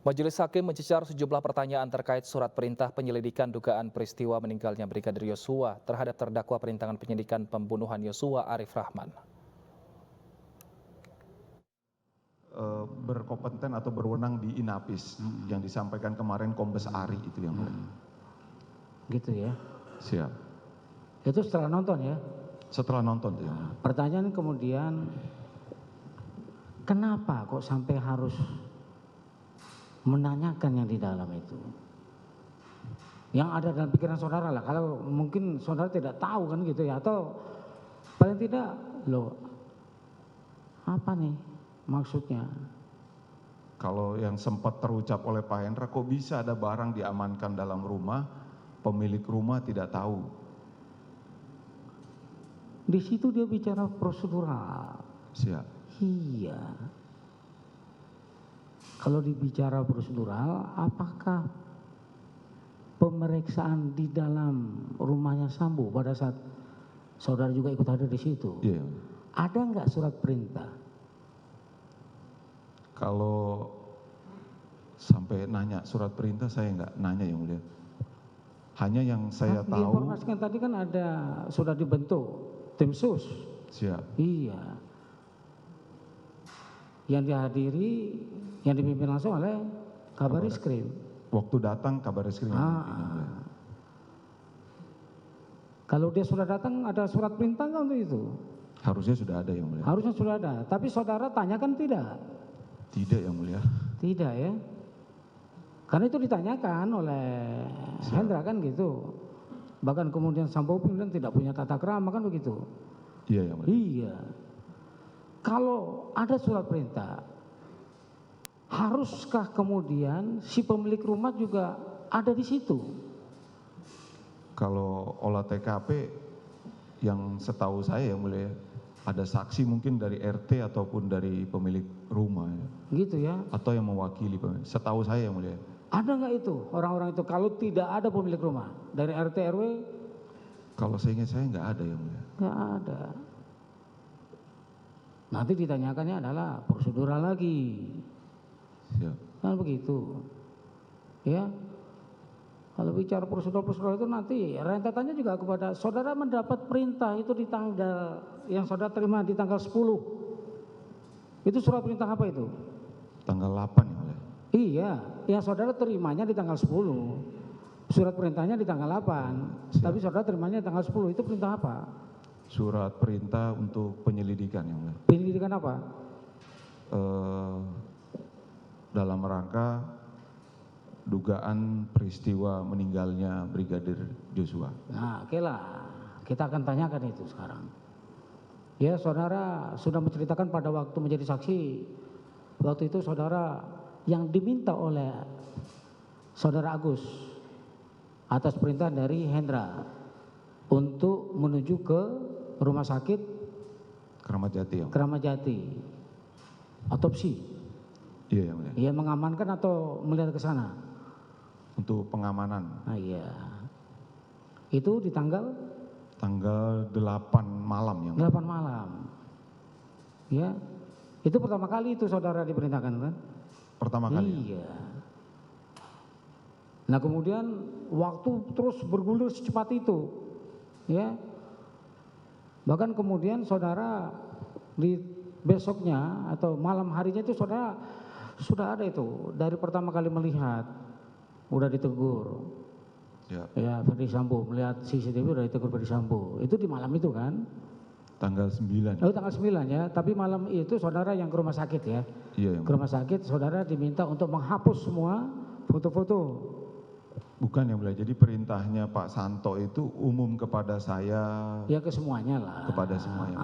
Majelis Hakim mencecar sejumlah pertanyaan terkait surat perintah penyelidikan dugaan peristiwa meninggalnya Brigadir Yosua terhadap terdakwa perintangan penyidikan pembunuhan Yosua Arif Rahman. Berkompeten atau berwenang di Inapis yang disampaikan kemarin Kombes Ari itu yang mulia. Gitu ya. Siap. Itu setelah nonton ya. Setelah nonton ya. Pertanyaan kemudian, kenapa kok sampai harus menanyakan yang di dalam itu? Yang ada dalam pikiran saudara lah. Kalau mungkin saudara tidak tahu kan gitu ya. Atau paling tidak, loh apa nih maksudnya? Kalau yang sempat terucap oleh Pak Hendra, kok bisa ada barang diamankan dalam rumah, pemilik rumah tidak tahu. Di situ dia bicara prosedural. Siap. Iya. Kalau dibicara prosedural, apakah pemeriksaan di dalam rumahnya Sambo pada saat saudara juga ikut hadir di situ? Iya. Ada nggak surat perintah? Kalau sampai nanya surat perintah saya nggak nanya yang mulia. Hanya yang saya tahu. Diinformasikan tadi kan ada sudah dibentuk tim sus. Siap. Iya. Yang dihadiri, yang dipimpin langsung oleh Kabar Reskrim. Waktu datang Kabar Reskrim. Kalau dia sudah datang ada surat perintah nggak untuk itu? Harusnya sudah ada yang mulia. Harusnya sudah ada. Tapi saudara tanyakan tidak? Tidak yang mulia. Tidak ya. Karena itu ditanyakan oleh Hendra kan gitu. Bahkan kemudian Sambo kemudian tidak punya tata krama kan begitu. Iya yang mulia. Iya. Kalau ada surat perintah, haruskah kemudian si pemilik rumah juga ada di situ? Kalau olah TKP yang setahu saya yang mulia, ada saksi mungkin dari RT ataupun dari pemilik rumah ya. Gitu ya. Atau yang mewakili pemilik. Setahu saya yang mulia. Ada nggak itu orang-orang itu kalau tidak ada pemilik rumah dari RT RW? Kalau saya ingat saya nggak ada yang mulia. Nggak ada. Nanti ditanyakannya adalah prosedural lagi. Siap. Kan begitu. Ya. Kalau bicara prosedur-prosedur itu nanti rentetannya juga kepada saudara mendapat perintah itu di tanggal yang saudara terima di tanggal 10. Itu surat perintah apa itu? Tanggal 8 yang mulia. Iya, yang saudara terimanya di tanggal 10. Surat perintahnya di tanggal 8. Siap. Tapi saudara terimanya di tanggal 10. Itu perintah apa? Surat perintah untuk penyelidikan yang mulia. Penyelidikan apa? Dalam rangka dugaan peristiwa meninggalnya Brigadir Joshua. Nah, oke lah. Kita akan tanyakan itu sekarang. Ya, saudara sudah menceritakan pada waktu menjadi saksi. Waktu itu saudara yang diminta oleh saudara Agus atas perintah dari Hendra untuk menuju ke rumah sakit Keramat Jati yang. Keramat Jati. Otopsi. Iya yang mulia. Ia mengamankan atau melihat ke sana? Untuk pengamanan. Nah, iya. Itu di tanggal 8 malam yang 8 malam. Ya. Itu pertama kali itu saudara diperintahkan kan? pertama kali. Iya. Nah, kemudian waktu terus bergulir secepat itu. Ya. Bahkan kemudian saudara di besoknya atau malam harinya itu saudara sudah ada itu dari pertama kali melihat udah ditegur. Ya, Ferdi Sambo melihat CCTV udah ditegur Ferdi Sambo. Itu di malam itu kan? Tanggal 9. Oh, tanggal 9 ya. Tapi malam itu saudara yang ke rumah sakit ya. Iya yang Ke rumah sakit saudara diminta untuk menghapus semua foto-foto. Bukan yang mulia. Jadi perintahnya Pak Santo itu umum kepada saya. Ya ke semuanya lah. Kepada semuanya.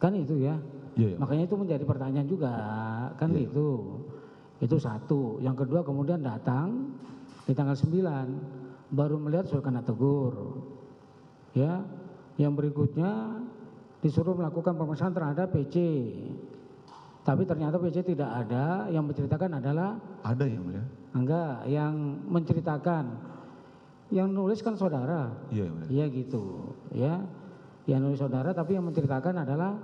Kan itu ya. Iya. Makanya itu menjadi pertanyaan juga kan Iya. itu. Itu satu. Yang kedua kemudian datang di tanggal 9 baru melihat sudah kena tegur. Ya. Yang berikutnya disuruh melakukan pemeriksaan terhadap PC. Tapi ternyata PC tidak ada, yang menceritakan adalah Ada yang mulia. enggak, yang menceritakan yang nulis kan saudara. Iya yang mulia. Iya gitu, ya. Yang nulis saudara tapi yang menceritakan adalah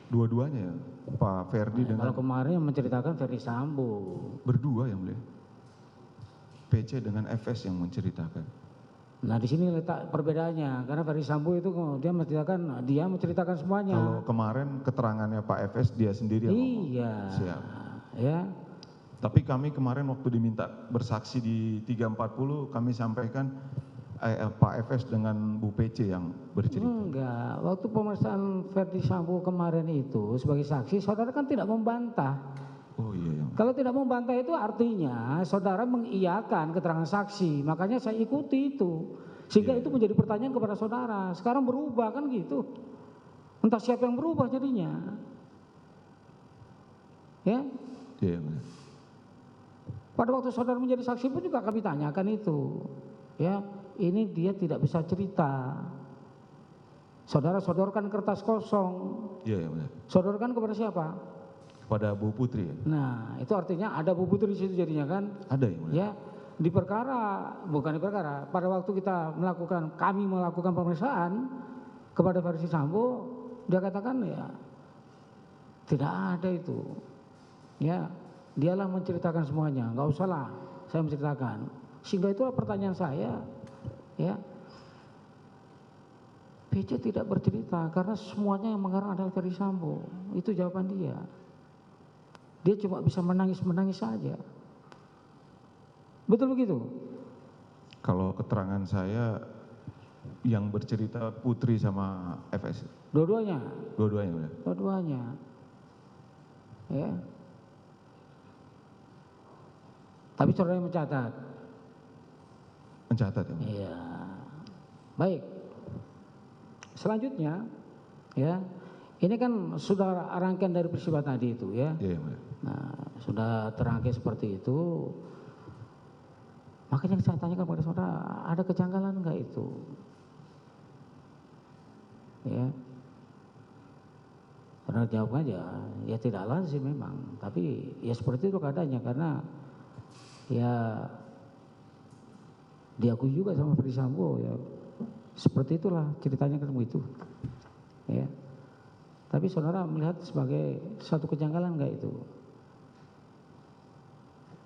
Dua-duanya ya, Pak Ferdi Kalau dengan kemarin yang menceritakan Ferdi Sambo. berdua yang mulia. PC dengan FS yang menceritakan. Nah di sini letak perbedaannya, karena Ferdi Sambo itu dia menceritakan semuanya. Kalau kemarin keterangannya Pak FS dia sendiri yang ngomong. Iya. Siap. Ya. Tapi kami kemarin waktu diminta bersaksi di 340 kami sampaikan Pak FS dengan Bu PC yang bercerita. Enggak, waktu pemeriksaan Ferdi Sambo kemarin itu sebagai saksi, saudara kan tidak membantah. Oh iya yang. Kalau tidak membantah itu artinya saudara mengiyakan keterangan saksi, makanya saya ikuti itu. Sehingga itu menjadi pertanyaan kepada saudara. Sekarang berubah kan gitu. Entah siapa yang berubah jadinya. Ya. Iya yang mulia. Pada waktu saudara menjadi saksi pun juga kami tanyakan itu. Ya, ini dia tidak bisa cerita. Saudara sodorkan kertas kosong. Iya yang mulia. Sodorkan kepada siapa? Kepada Bu Putri ya. Nah, itu artinya ada Bu Putri di situ jadinya kan? Ada yang mulia. Ya, di perkara, bukan di perkara. Pada waktu kami melakukan pemeriksaan kepada Ferdi Sambo, dia katakan ya tidak ada itu. Ya, dialah menceritakan semuanya, nggak usahlah saya menceritakan. Sehingga itulah pertanyaan saya, ya. PC tidak bercerita karena semuanya yang mengarang adalah Ferdi Sambo. Itu jawaban dia. Dia cuma bisa menangis-menangis saja. Betul begitu? Kalau keterangan saya yang bercerita Putri sama FS. Dua-duanya. Dua-duanya mulia. Dua-duanya. Ya. Tapi saudara yang mencatat. Mencatat ya mulia. Iya. Baik. Selanjutnya, ya, ini kan sudah rangkaian dari peristiwa tadi itu ya. Iya yang mulia. Nah, sudah terangkai seperti itu. Makanya saya tanyakan kepada saudara, ada kejanggalan enggak itu? Ya. Saudara jawab aja, ya tidak lazim memang. Tapi ya seperti itu keadaannya karena ya diakui juga sama Ferdi Sambo ya. Seperti itulah ceritanya kan begitu. Ya. Tapi saudara melihat sebagai satu kejanggalan enggak itu?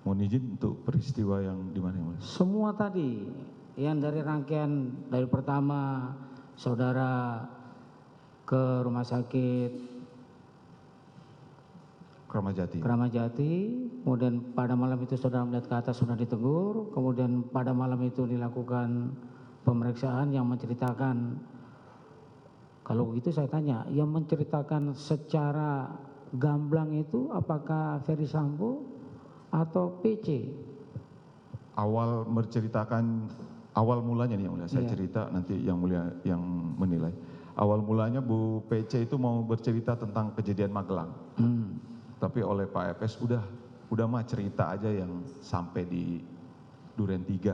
Mohon izin untuk peristiwa yang di mana yang mulia? Semua tadi yang dari rangkaian dari pertama saudara ke rumah sakit Kramat Jati, kemudian pada malam itu saudara melihat ke atas sudah ditegur, kemudian pada malam itu dilakukan pemeriksaan yang menceritakan, kalau begitu saya tanya, yang menceritakan secara gamblang itu apakah Ferdi Sambo atau PC? Awal menceritakan, awal mulanya nih yang mulia, saya Iya. cerita nanti yang mulia yang menilai. Awal mulanya Bu PC itu mau bercerita tentang kejadian Magelang. Tapi oleh Pak FS udah mah cerita aja yang sampai di Duren 3.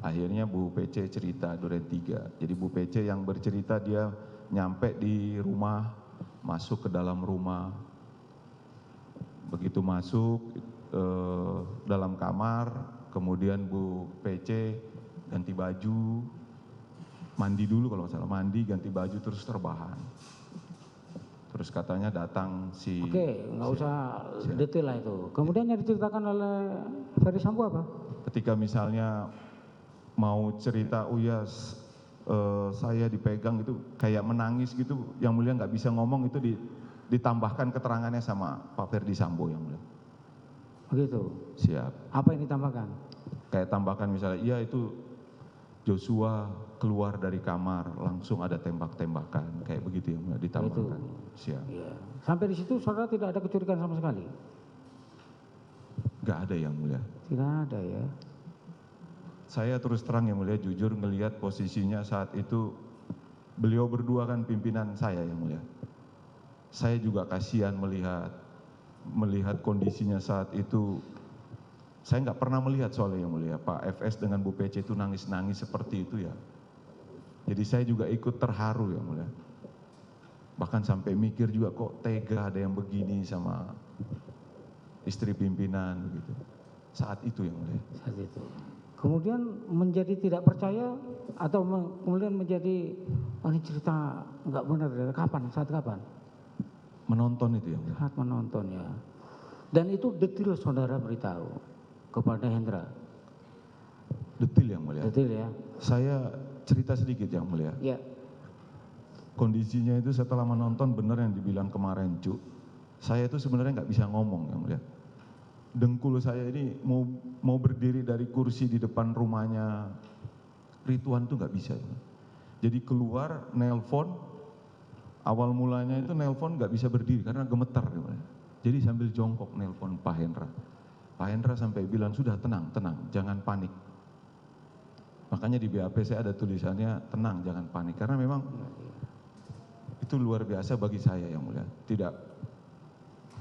Akhirnya Bu PC cerita Duren 3. Jadi Bu PC yang bercerita dia nyampe di rumah, masuk ke dalam rumah. Begitu masuk dalam kamar, kemudian Bu PC ganti baju, mandi dulu kalau nggak salah, mandi, ganti baju terus terbahan. Terus katanya datang si... Oke, nggak usah detail lah itu. Kemudian yang diceritakan oleh Ferdi Sambo apa? Ketika misalnya mau cerita, oh ya saya dipegang itu kayak menangis gitu, yang mulia nggak bisa ngomong itu ditambahkan keterangannya sama Pak Ferdi Sambo yang mulia. Begitu. Siap. Apa yang ditambahkan? Kayak tambahkan misalnya, iya itu Joshua keluar dari kamar langsung ada tembak-tembakan kayak begitu yang ditambahkan. Siap. Iya. Sampai di situ saudara tidak ada kecurigaan sama sekali? Nggak ada yang mulia. Tidak ada ya. Saya terus terang yang mulia jujur ngelihat posisinya saat itu beliau berdua kan pimpinan saya yang mulia. Saya juga kasihan melihat kondisinya saat itu. Saya nggak pernah melihat soalnya yang mulia Pak FS dengan Bu PC itu nangis-nangis seperti itu ya. Jadi saya juga ikut terharu yang mulia. Bahkan sampai mikir juga kok tega ada yang begini sama istri pimpinan begitu. Saat itu yang mulia. Saat itu. Kemudian menjadi tidak percaya atau kemudian menjadi, oh ini cerita nggak benar, kapan? Saat kapan? menonton itu yang mulia. Saat menonton ya. Dan itu detil saudara beritahu kepada Hendra. Detil yang mulia. Detil ya. Saya cerita sedikit yang mulia. Ya. Kondisinya itu setelah menonton benar yang dibilang kemarin Cuk. Saya itu sebenarnya nggak bisa ngomong yang mulia. Dengkul saya ini mau berdiri dari kursi di depan rumahnya Rituan tuh nggak bisa. Jadi keluar nelpon, awal mulanya itu nelpon nggak bisa berdiri karena gemetar. Ya mulia. Jadi sambil jongkok nelpon Pak Hendra. Pak Hendra sampai bilang sudah tenang, jangan panik. Makanya di BAP saya ada tulisannya tenang, jangan panik. Karena memang itu luar biasa bagi saya yang mulia. Tidak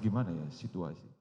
gimana ya situasi.